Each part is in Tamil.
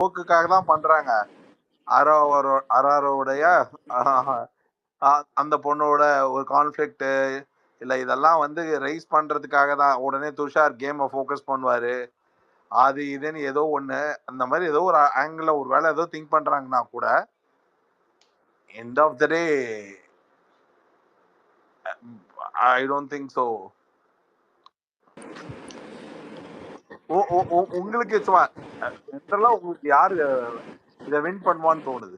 போக்குக்காக தான் பண்றாங்க. அரோராவுடைய அந்த பொண்ணோட ஒரு கான்ஃப்ளிக்ட் இல்ல இதெல்லாம் வந்து ரைஸ் பண்றதுக்காக தான் உடனே துஷார் கேமை ஃபோக்கஸ் பண்ணுவாரு. அது இதுன்னு ஏதோ ஒண்ணு அந்த மாதிரி ஏதோ ஒரு ஆங்கிள் ஒரு வேலை ஏதோ திங்க் பண்றாங்கன்னா கூட end of the day I don't think so. உங்களுக்கு சும்மா ஜென்ரலா உங்களுக்கு யாரு இத வின் பண்ணுவான்னு தோணுது?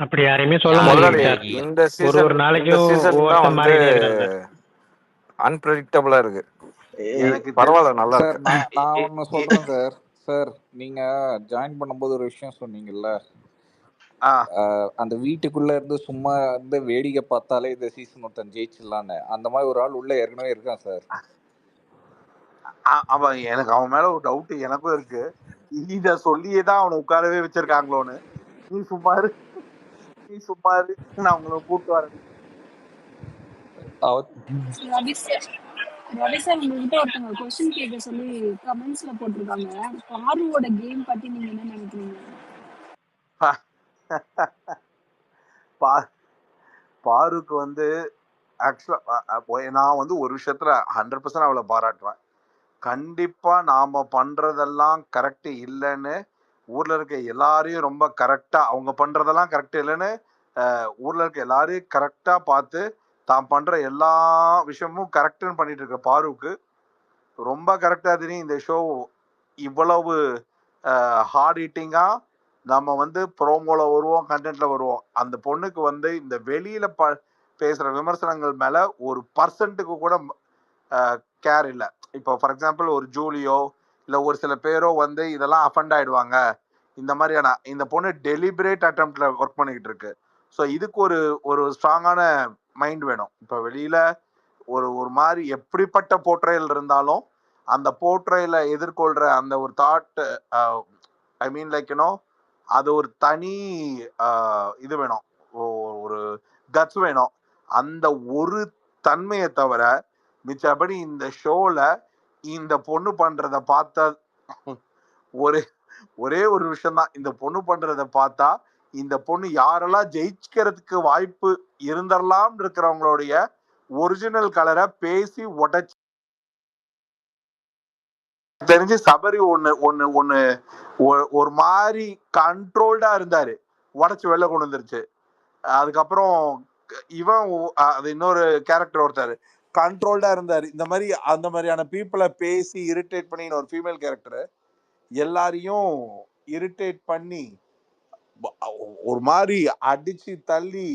அப்படி யாரையுமே சொல்ல முடியாது சார். இந்த சீசன் ஒரு நாளைக்கும் தான் வந்து மாறிட்டே அன்பிரடிக்டபிளா இருக்கு. எனக்கு பரவாயில்ல, நல்லா சார். இருக்கு. நான் ஒண்ணு சொல்றேன் சார். சார், நீங்க ஜாயின் பண்ணும்போது ஒரு விஷயம் சொன்னீங்கல்ல, அந்த வீட்டுக்குள்ள இருந்து சும்மா இருந்து வேடிக்கை பார்த்தாலே இந்த சீசன் ஒருத்தன் ஜெயிச்சிடலான்னு. அந்த மாதிரி ஒரு ஆள் உள்ள ஏற்கனவே இருக்கான் சார். அவன் எனக்கு அவன் மேல ஒரு டவுட் எனக்கும் இருக்கு. இத சொல்லியே தான் அவனை உட்காரவே வச்சிருக்காங்களோன்னு. நீ சும்மாரு நான் உங்களை கூப்பிட்டு வரேன். ரவி சார், உங்ககிட்ட ஒருத்தவங்க கொஸ்டின் கேட்க சொல்லி கமெண்ட்ஸ்ல போட்டிருக்காங்க. பாருவோட கேம் பத்தி நீங்க என்ன நினைக்கிறீங்க? பாருக்கு வந்து ஆக்சுவலா நான் வந்து ஒரு விஷயத்துல 100% அவளை பாராட்டுவேன். கண்டிப்பா நாம பண்றதெல்லாம் கரெக்ட் இல்லைன்னு ஊர்ல இருக்க எல்லாரையும் ரொம்ப கரெக்டா அவங்க பண்றதெல்லாம் கரெக்ட் இல்லைன்னு ஊர்ல இருக்க எல்லாரையும் கரெக்டா பார்த்து தான் பண்ற எல்லா விஷயமும் கரெக்ட்னு பண்ணிட்டு இருக்க பாருக்கு ரொம்ப கரெக்டா தெரியும். இந்த ஷோ இவ்வளவு ஹார்ட் ஹிட்டிங்கா நம்ம வந்து ப்ரோமோல வருவோம், கண்டென்ட்ல வருவோம். அந்த பொண்ணுக்கு வந்து இந்த வெளியில பேசுற விமர்சனங்கள் மேல ஒரு பர்சன்ட்டுக்கு கூட கேர் இல்லை. இப்போ ஃபார் எக்ஸாம்பிள் ஒரு ஜூலியோ இல்லை ஒரு சில பேரோ வந்து இதெல்லாம் அஃபண்ட் ஆயிடுவாங்க. இந்த மாதிரியான இந்த பொண்ணு டெலிபரேட் அட்டம்ப்ட்ல ஒர்க் பண்ணிக்கிட்டு இருக்கு. ஸோ இதுக்கு ஒரு ஸ்ட்ராங்கான மைண்ட் வேணும். இப்போ வெளியில ஒரு மாதிரி எப்படிப்பட்ட போர்ட்ரேல் இருந்தாலும் அந்த போர்ட்ரேல எதிர்கொள்ற அந்த ஒரு தாட், ஐ மீன் லைக் யூனோ, அது ஒரு தனி இது வேணும், ஒரு கட்ஸ் வேணும். அந்த ஒரு தன்மையை தவிர மிச்சபடி இந்த ஷோல இந்த பொண்ணு பண்றத பார்த்தா ஒரே ஒரு விஷயம் தான். இந்த பொண்ணு பண்றத பார்த்தா இந்த பொண்ணு யாரெல்லாம் ஜெயிக்கிறதுக்கு வாய்ப்பு இருந்தரலாம் இருக்கிறவங்களுடைய ஒரிஜினல் கலரை பேசி உடைச்சு தெரிஞ்சு சபரி ஒரு மாதிரி கண்ட்ரோல்டா இருந்தாரு, உடச்சு வெளில கொண்டு வந்துருச்சு. அதுக்கப்புறம் இவன் அது இன்னொரு கேரக்டர் ஒருத்தாரு கண்ட்ரோல்டா இருந்தாரு. இந்த மாதிரி அந்த மாதிரியான பீப்புளை பேசி இரிட்டேட் பண்ணி ஒரு ஃபீமேல் கேரக்டர் எல்லாரையும் இரிட்டேட் பண்ணி ஒரு மாதிரி அடிச்சு தள்ளி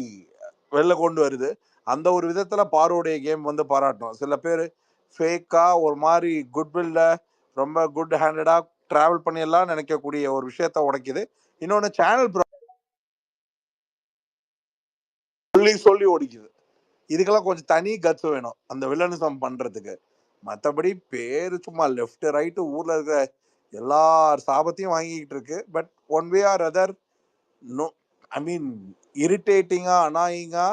வெளில கொண்டு வருது. அந்த ஒரு விதத்துல பாரோடைய கேம் வந்து பாராட்டணும். சில பேர் ஃபேக்கா ஒரு மாதிரி குட்வில்ல ரொம்ப குட் ஹேண்டடா டிராவல் பண்ணிடலாம் நினைக்கக்கூடிய ஒரு விஷயத்த உடைக்குது. இன்னொன்னு சேனல் சொல்லி ஓடிக்குது. இதுக்கெல்லாம் கொஞ்சம் தனி கட்ஸ் வேணும் அந்த வில்லனிசம் பண்றதுக்கு. மற்றபடி பேரு சும்மா லெஃப்ட் ரைட்டு ஊர்ல இருக்கிற எல்லா சாபத்தையும் வாங்கிக்கிட்டு இருக்கு. But one way or other no, I mean இரிட்டேட்டிங்கா அனாயிங்கா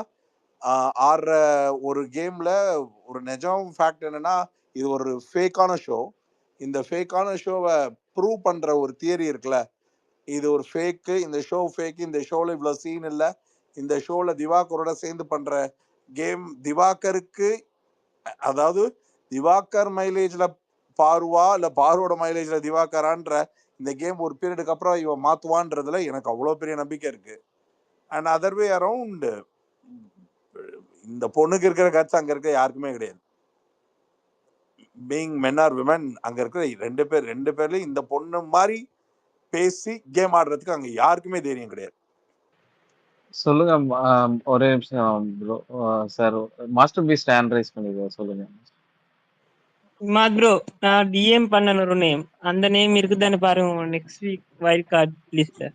ஆடுற ஒரு கேம்ல ஒரு நிஜம் ஃபேக்ட் என்னன்னா இது ஒரு ஃபேக்கான ஷோ. இந்த ஃபேக்கான ஷோவை ப்ரூவ் பண்ற ஒரு தியரி இருக்குல்ல, இது ஒரு ஃபேக்கு, இந்த ஷோ ஃபேக்கு, இந்த ஷோல இவ்வளவு சீன் இல்லை, இந்த ஷோல திவாகரோட சேர்ந்து பண்ற கேம் திவாகருக்கு, அதாவது திவாகர் மைலேஜ்ல பாருவா இல்ல பாருவோட மைலேஜ்ல திவாகரான்ற இந்த கேம் ஒரு பீரியடுக்கு அப்புறம் இவன் மாத்துவான்றதுல எனக்கு அவ்வளவு பெரிய நம்பிக்கை இருக்கு. அண்ட் அதர் வே அரவுண்ட் இந்த பொண்ணுக்கு இருக்கிற கட்ஸ் அங்க இருக்க யாருக்குமே கிடையாது. பீயிங் மென் ஆர் விமன் அங்க இருக்கிற ரெண்டு பேர்லயும் இந்த பொண்ணு மாதிரி பேசி கேம் ஆடுறதுக்கு அங்க யாருக்குமே தைரியம் கிடையாது. சொல்லுங்க. ஒரே நிமிஷம் bro. Sir master Beast hand rice பண்ணிருக்கோம், சொல்லுங்க. மாத் ப்ரோ, நான் டிஎம் பண்ணன ஒரு நேம், அந்த நேம் இருக்குதான்னு பாருங்க நெக்ஸ்ட் வீக் வைல்ட் கார்டு லிஸ்ட்ல.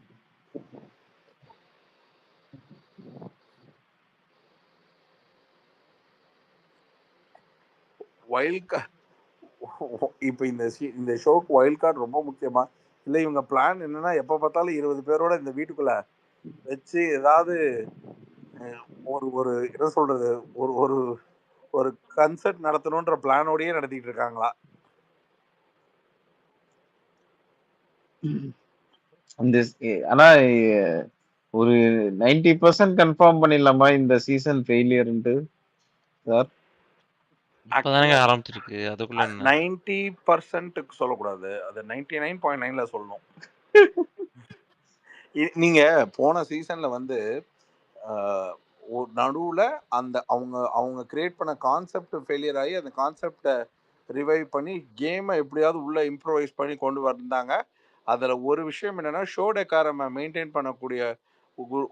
வைல்ட் கார்டு இப்போ இந்த ஷோக்கு வைல்ட் கார்டு ரொம்ப முக்கியமா இல்லை? இவங்க பிளான் என்னன்னா எப்போ பார்த்தாலும் 20 பேரோட இந்த வீட்டுக்குள்ள வச்சு ஏதாவது ஒரு என்ன சொல்றது ஒரு ஒரு கன்சர்ட் நடத்தணுன்ற பிளானோடயே நடத்திட்டு இருக்காங்களா? இந்த ஆனா ஒரு 90% கன்ஃபார்ம் பண்ணிடலாமா இந்த சீசன் ஃபெயிலியர்ன்ட்டு சார்? இப்பதானங்க ஆரம்பிச்சிருக்கு அதுக்குள்ள என்ன 90% சொல்லக்கூடாது, அது 99.9 சொல்லணும். நீங்க போன சீசன்ல வந்து ஒரு நடுவுல அந்த அவங்க கிரியேட் பண்ண கான்செப்ட் ஃபெயிலியர் ஆகி அந்த கான்செப்டை ரிவைவ் பண்ணி கேமை எப்படியாவது உள்ள இம்ப்ரோவைஸ் பண்ணி கொண்டு வந்தாங்க. அதுல ஒரு விஷயம் என்னன்னா ஷோ டெக்காரமை மெயின்டைன் பண்ணக்கூடிய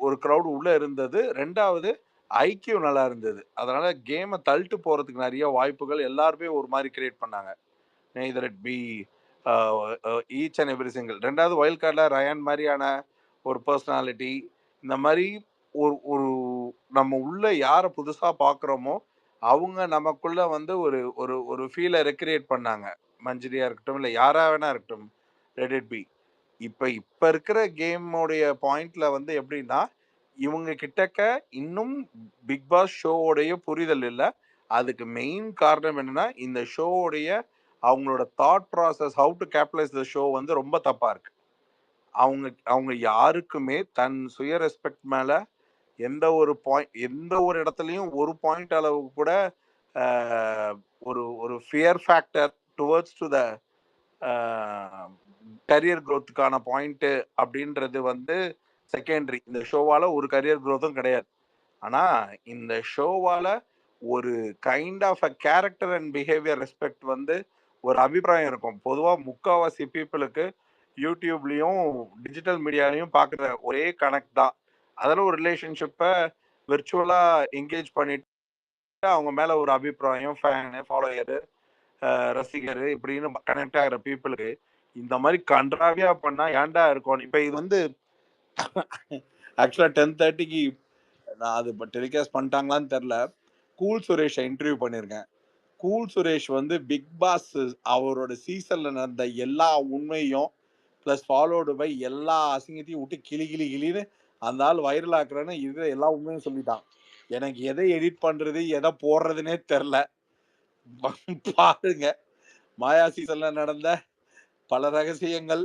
ஒரு க்ரௌட் உள்ள இருந்தது. ரெண்டாவது ஐக்கியூ நல்லா இருந்தது. அதனால கேமை தள்ளிட்டு போறதுக்கு நிறைய வாய்ப்புகள் எல்லாருமே ஒரு மாதிரி கிரியேட் பண்ணாங்க. Neither it be each and every single. ரெண்டாவது வைல்ட் கார்டில் ரயான் மாதிரியான ஒரு பர்சனாலிட்டி, இந்த மாதிரி ஒரு ஒரு நம்ம உள்ள யாரை புதுசா பார்க்குறோமோ அவங்க நமக்குள்ள வந்து ஒரு ஒரு ஒரு ஃபீலை ரெக்ரியேட் பண்ணாங்க. மஞ்சரியா இருக்கட்டும், இல்லை யாரா வேணா இருக்கட்டும், லெட் இட் பி. இப்போ இருக்கிற கேமோடைய பாயிண்ட்ல வந்து எப்படின்னா இவங்க கிட்டக்க இன்னும் பிக் பாஸ் ஷோவோடைய புரிதல் இல்லை. அதுக்கு மெயின் காரணம் என்னன்னா இந்த ஷோவோடைய அவங்களோட thought process, how to capitalise the show வந்து ரொம்ப தப்பா இருக்கு. அவங்க யாருக்குமே தன் சுய ரெஸ்பெக்ட் மேல எந்த ஒரு இடத்துலையும் ஒரு பாயிண்ட் அளவுக்கு கூட ஒரு fear factor towards to the career க்ரோத்துக்கான பாயிண்ட் அப்படின்றது வந்து செகண்டரி. இந்த ஷோவால ஒரு கரியர் க்ரோத்தும் கிடையாது. ஆனா இந்த ஷோவால ஒரு kind of a character and behaviour respect வந்து ஒரு அபிப்பிராயம் இருக்கும். பொதுவாக முக்கால்வாசி பீப்புளுக்கு யூடியூப்லயும் டிஜிட்டல் மீடியாலையும் பார்க்குற ஒரே கனெக்ட் தான். அதில் ஒரு ரிலேஷன்ஷிப்பை விர்ச்சுவலா என்கேஜ் பண்ணிட்டு அவங்க மேல ஒரு அபிப்பிராயம், ஃபேனு, ஃபாலோயரு, ரசிகர் இப்படின்னு கனெக்ட் ஆகிற பீப்புளுக்கு இந்த மாதிரி கன்றாவியா பண்ணா ஏன்டா இருக்கும். இப்போ இது வந்து ஆக்சுவலா 10:30க்கு நான் அது டெலிகாஸ்ட் பண்ணிட்டாங்களான்னு தெரில. கூல் சுரேஷை இன்டர்வியூ பண்ணியிருக்கேன். கூல் சுரேஷ் வந்து பிக் பாஸ் அவரோட சீசன்ல நடந்த எல்லா உண்மையும் பிளஸ் ஃபாலோடு பை எல்லா அசிங்கத்தையும் விட்டு கிளின்னு அந்த ஆள் வைரல் ஆக்குறேன்னு இது எல்லா உண்மையும் சொல்லிட்டான். எனக்கு எதை எடிட் பண்றது எதை போடுறதுன்னே தெரில. பாருங்க, மாயா சீசன்ல நடந்த பல ரகசியங்கள்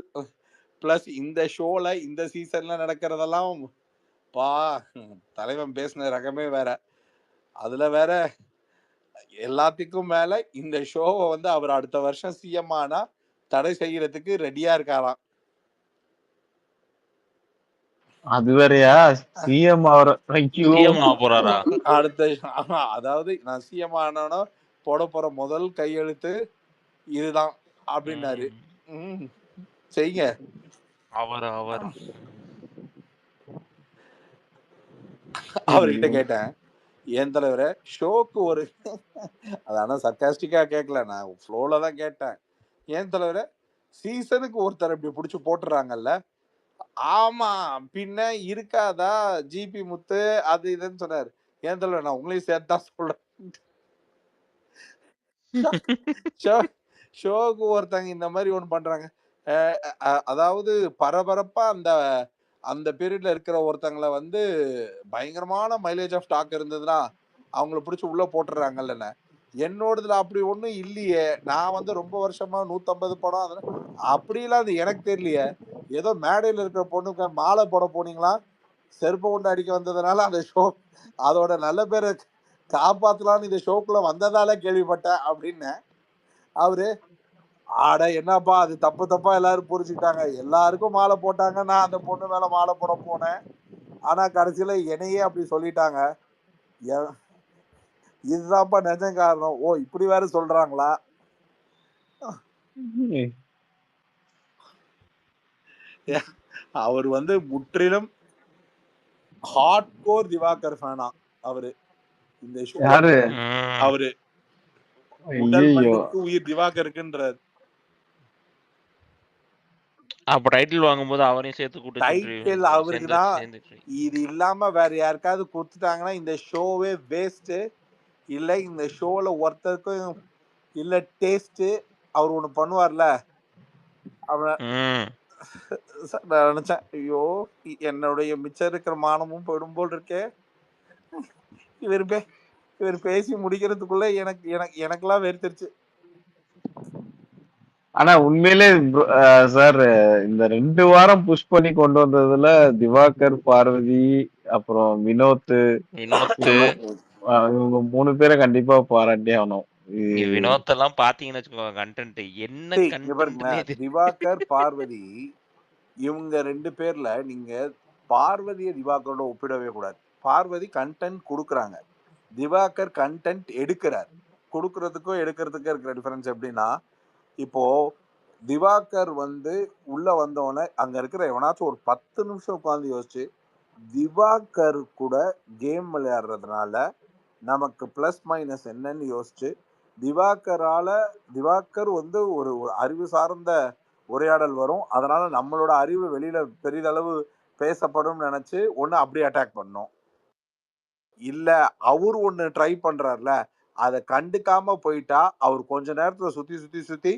பிளஸ் இந்த ஷோல இந்த சீசன்ல நடக்கிறதெல்லாம் தலைவன் பேசின ரகமே வேற. அதுல வேற எல்லாத்துக்கும் மேல இந்த ஷோவை வந்து அவர் அடுத்த வருஷம் சிஎம் ஆனா தடை செய்யறதுக்கு ரெடியா இருக்காராம். அது வேறயா சிஎம் அவர போறாரா அடுத்த அதாவது நான் சிஎம் ஆனானோ போட போற முதல் கையெழுத்து இதுதான் அப்படின்னாரு. செய்யுங்க. அவர்கிட்ட கேட்டேன், என் தலைவர ஷோக்கு ஒரு அதான சர்க்காஸ்டிக்கா கேட்கல, நான் ஃப்ளோல தான் கேட்டேன். ஏன் தலைவர சீசனுக்கு ஒருத்தர் இப்படி பிடிச்சி போட்டுறாங்கல்ல. ஆமா பின்ன இருக்காதா ஜிபி முத்து அது இதுன்னு சொன்னாரு. ஏன் தலைவர் நான் உங்களையும் சேர்த்து தான் சொல்றேன். ஷோக்கு ஒருத்தங்க இந்த மாதிரி ஒண்ணு பண்றாங்க. அதாவது பரபரப்பா அந்த பீரியட்ல இருக்கிற ஒருத்தங்களை வந்து பயங்கரமான மைலேஜ் ஆஃப் ஸ்டாக் இருந்ததுன்னா அவங்கள பிடிச்சி உள்ள போட்டுறாங்கல்ல. என்னோடதுல அப்படி ஒண்ணும் இல்லையே. நான் வந்து ரொம்ப வருஷமா 150 படம் அப்படிலாம் அது எனக்கு தெரியலையே. ஏதோ மேடையில் இருக்கிற பொண்ணுக்கு மாலை போட போனீங்களா, செருப்பை கொண்டு அடிக்க வந்ததுனால அந்த ஷோ அதோட நல்ல பேரை காப்பாத்தலான்னு இந்த ஷோக்குள்ள வந்ததால கேள்விப்பட்டேன் அப்படின்னு. அவரு ஆட என்னப்பா அது தப்பா எல்லாரும் புரிஞ்சுக்கிட்டாங்க, எல்லாருக்கும் மாலை போட்டாங்க, நான் அந்த பொண்ணு மேல மாலை போட போனேன், ஆனா கடைசியில என்னையே அப்படி சொல்லிட்டாங்க. இதுதான்ப்பா நிஜம் காரணம். ஓ இப்படி வேற சொல்றாங்களா. அவர் வந்து முற்றிலும் ஹார்ட்கோர் திவாகர் ஃபேனா அவரு. இந்த ஷோ அவரு உடல் மண்ணுக்கு உயிர் திவாகருக்குன்றார். அப்ப டைட்டில் வாங்கும்போது அவரையும் சேர்த்து கூட்டி டைட்டில் அவருக்கு தான். இது இல்லாம வேற யாருக்காவது கொடுத்துட்டாங்கன்னா இந்த ஷோவே வேஸ்ட். இல்ல இந்த ஷோல ஒருத்தருக்கும் இல்ல டேஸ்ட். அவர் ஒண்ணு பண்ணுவார்ல, நான் நினைச்சேன் ஐயோ என்னுடைய மிச்சம் இருக்கிற மானமும் போயிடும் போல் இருக்கே. இவர் பேசி முடிக்கிறதுக்குள்ள எனக்கெல்லாம் வெறுத்துருச்சு. ஆனா உண்மையிலே சார் இந்த 2 வாரம் புஷ் பண்ணி கொண்டு வந்ததுல திவாகர், பார்வதி, அப்புறம் வினோத் இவங்க 3 பேரை கண்டிப்பா பாராட்டியே ஆகணும். வினோத் எல்லாம் பாத்தீங்கன்னு வச்சுக்கோங்க கண்டென்ட் என்ன கண்டென்ட்னே திவாகர், பார்வதி இவங்க 2 பேர்ல நீங்க பார்வதியை திவாகரோட ஒப்பிடவே கூடாது. பார்வதி கண்டென்ட் கொடுக்குறாங்க, திவாகர் கண்டென்ட் எடுக்கிறார். கொடுக்கறதுக்கும் எடுக்கிறதுக்கும் இருக்கிற டிஃபரன்ஸ் எப்படின்னா, இப்போ திவாகர் வந்து உள்ள வந்தோடனே அங்க இருக்கிற எவனாச்சும் ஒரு 10 நிமிஷம் உட்காந்து யோசிச்சு திவாகர் கூட கேம் விளையாடுறதுனால நமக்கு பிளஸ் மைனஸ் என்னன்னு யோசிச்சு திவாகர் வந்து ஒரு அறிவு சார்ந்த உரையாடல் வரும், அதனால நம்மளோட அறிவு வெளியில பெரிதளவு பேசப்படும் நினைச்சு ஒண்ணு அப்படி அட்டாக் பண்ணோம். இல்ல அவரு ஒண்ணு ட்ரை பண்றாருல அதை கண்டுக்காம போயிட்டா அவர் கொஞ்ச நேரத்துல சுத்தி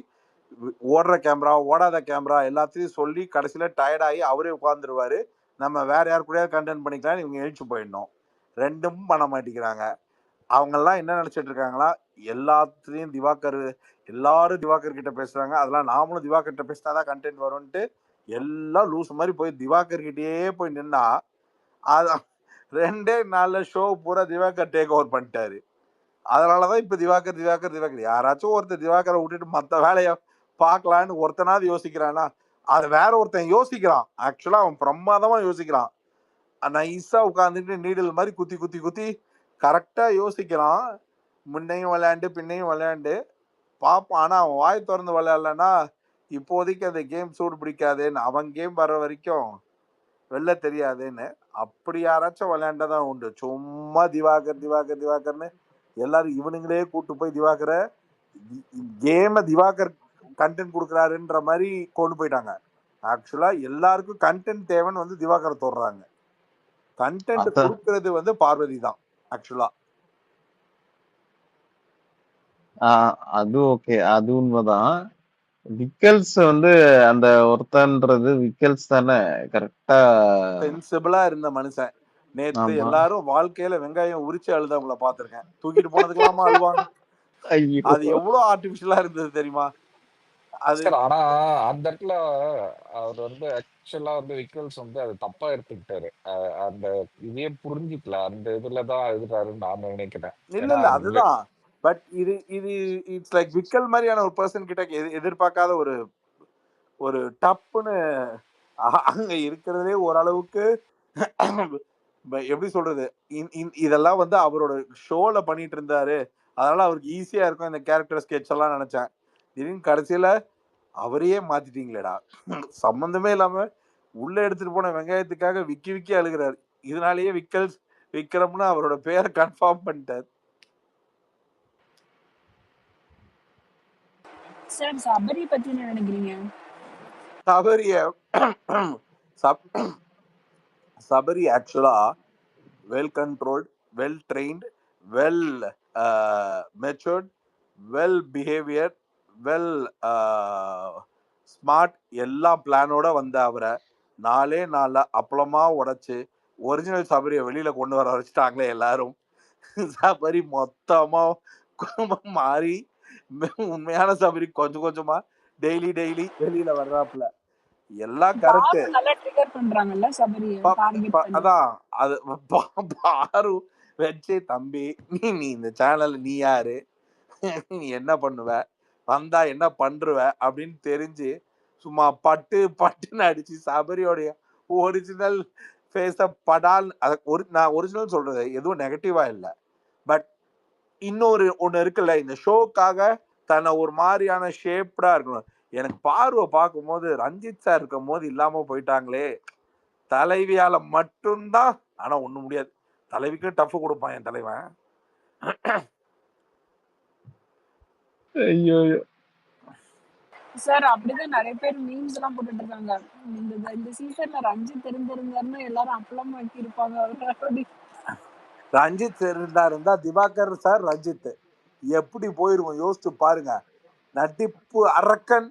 ஓடுற கேமரா ஓடாத கேமரா எல்லாத்தையும் சொல்லி கடைசியில டயர்டாகி அவரே உட்காந்துருவாரு. நம்ம வேற யார் கூட கண்டென்ட் பண்ணிக்கலாம் இவங்க எழுச்சி போயிடணும். ரெண்டும் பண்ண மாட்டேங்கிறாங்க. அவங்கெல்லாம் என்ன நினைச்சிட்டு இருக்காங்களா, எல்லாத்துலயும் எல்லாரும் திவாகர் கிட்ட பேசுறாங்க, அதெல்லாம் நாமளும் திவாகர் கிட்ட பேசினாதான் கண்டென்ட் வரும்ட்டு எல்லாம் லூஸ் மாதிரி போய் திவாகர் கிட்டயே போய் நின்னா அது 2 நாள்ல ஷோ பூரா திவாகர் டேக் ஓவர் பண்ணிட்டாரு. அதனாலதான் இப்ப திவாகர் யாராச்சும் ஒருத்தர் திவாகரை விட்டுட்டு மத்த வேலையை பார்க்கலான்னு ஒருத்தனாவது யோசிக்கிறானா, அது வேற ஒருத்தன் யோசிக்கிறான். ஆக்சுவலா அவன் பிரமாதமா யோசிக்கிறான், நைஸா உட்காந்துட்டு நீடில் மாதிரி குத்தி கரெக்டா யோசிக்கிறான். முன்னையும் விளையாண்டு பின்னையும் விளையாண்டு பார்ப்பான். ஆனா அவன் வாய் திறந்து விளையாடலன்னா இப்போதைக்கு அந்த கேம் சூடு பிடிக்காதேன்னு, அவன் கேம் வர்ற வரைக்கும் வெளில தெரியாதுன்னு அப்படி யாராச்சும் விளையாண்டதான் உண்டு. சும்மா திவாகர்னு எல்லாரும் இவனுங்களே கூட்டு போய் திவாகரை திவாகர் கண்டென்ட் கொடுக்குறாருன்ற மாதிரி கொண்டு போயிட்டாங்க. ஆக்சுவலா எல்லாருக்கும் கண்டென்ட் தேவைன்னு வந்து திவாகரை தோடுறாங்க. கண்டென்ட் கொடுக்கறது வந்து பார்வதி தான் ஆக்சுவலா. அது ஓகே, அது உண்மைதான். விக்கல்ஸ் வந்து அந்த ஒருத்தன்றது விக்கல்ஸ் தானே கரெக்டா சென்சிபிளா இருந்த மனுஷன். நேத்து எல்லாரும் வாழ்க்கையில வெங்காயம் உரிச்சு அழுதவங்கள பாத்திருக்கேன். தூக்கிட்டு போனதுக்கெல்லாமா அழுவாங்க? அது எவ்வளவு ஆர்டிபிஷியலா இருந்தது தெரியுமா அது. ஆனா அந்த இடத்துல அவர் வந்து ஆக்சுவலா வந்து விக்கல்ஸ் வந்து அது தப்பா எடுத்துக்கிட்டாரு. அந்த இதே புரிஞ்சுக்கல, அந்த இதுலதான் எழுதுறாருன்னு நான் நினைக்கிறேன். இல்ல அதுதான். பட் இது இட்ஸ் லைக் விக்கல் மாதிரியான ஒரு பர்சன் கிட்ட எதிர்பார்க்காத ஒரு டப்புன்னு அங்க இருக்கிறதே ஓரளவுக்கு எப்படி சொல்றது, இதெல்லாம் வந்து அவரோட ஷோல பண்ணிட்டு இருந்தாரு, அதனால அவருக்கு ஈஸியா இருக்கும் இந்த கேரக்டர் ஸ்கெட்ச் எல்லாம் நினைச்சேன். திடீர்னு கடைசியில அவரையே மாத்திட்டீங்களேடா, சம்பந்தமே இல்லாம உள்ள எடுத்துட்டு போன வெங்காயத்துக்காக விக்கி அழுகிறாரு. இதனாலேயே விக்ரம்னு அவரோட பேரை கன்ஃபார்ம் பண்ணிட்டார். சார் சபரி பத்தி என்ன நினைக்கிறீங்க? சபரி ஆக்சுவலா well controlled, well trained, well matured, well behaviour, well smart, எல்லா பிளானோட வந்த அவரை 4 நாள்ல அப்பளமா உடைச்சு ஒரிஜினல் சபரியை வெளியில கொண்டு வர வச்சுட்டாங்களே எல்லாரும். சபரி மொத்தமா மாறி உண்மையான சபரி கொஞ்சம் கொஞ்சமா டெய்லி வெளியில வர்றாப்புல. எல்லாம் கரெக்ட். நல்லா ட்ரிகர் பண்றாங்கல்ல சபரி. அதான் அது பாரு வச்சு, தம்பி நீ இந்த சேனல் நீ யாரு, நீ என்ன பண்ணுவ, வந்தா என்ன பண்றுவ அப்படின்னு தெரிஞ்சு சும்மா பட்டுன்னு அடிச்சு சபரியோடைய ஒரிஜினல் ஃபேஸ படால். நான் ஒரிஜினல் சொல்றது எதுவும் நெகட்டிவா இல்லை, பட் ஒண்ணு இருக்குல்ல, இந்த ஷோக்காக தன்னை ஒரு மாதிரியான ஷேப்டா இருக்கணும். எனக்கு பார்வை பார்க்கும்போது ரஞ்சித் சார் இருக்கும் போது இல்லாம போயிட்டாங்களே, தலைவியால மட்டும்தான். ஆனா ஒண்ணும் முடியாது, தலைவிக்கு டஃப் கொடுப்பான் என் தலைவன். ஐயோ சார் அப்படிதான் நிறைய பேர் மீம்ஸ் எல்லாம் போட்டுட்டு இருக்காங்க. இந்த சீசன்ல ரஞ்சித் தெரிஞ்சிருந்தாருன்னா எல்லாரும் அப்பளம் ஆக்கி இருப்பாங்க. ரஞ்சித் இருந்தா திவாகர் சார் ரஞ்சித் எப்படி போயிருவோம் யோசிச்சு பாருங்க. நடிப்பு அரக்கன்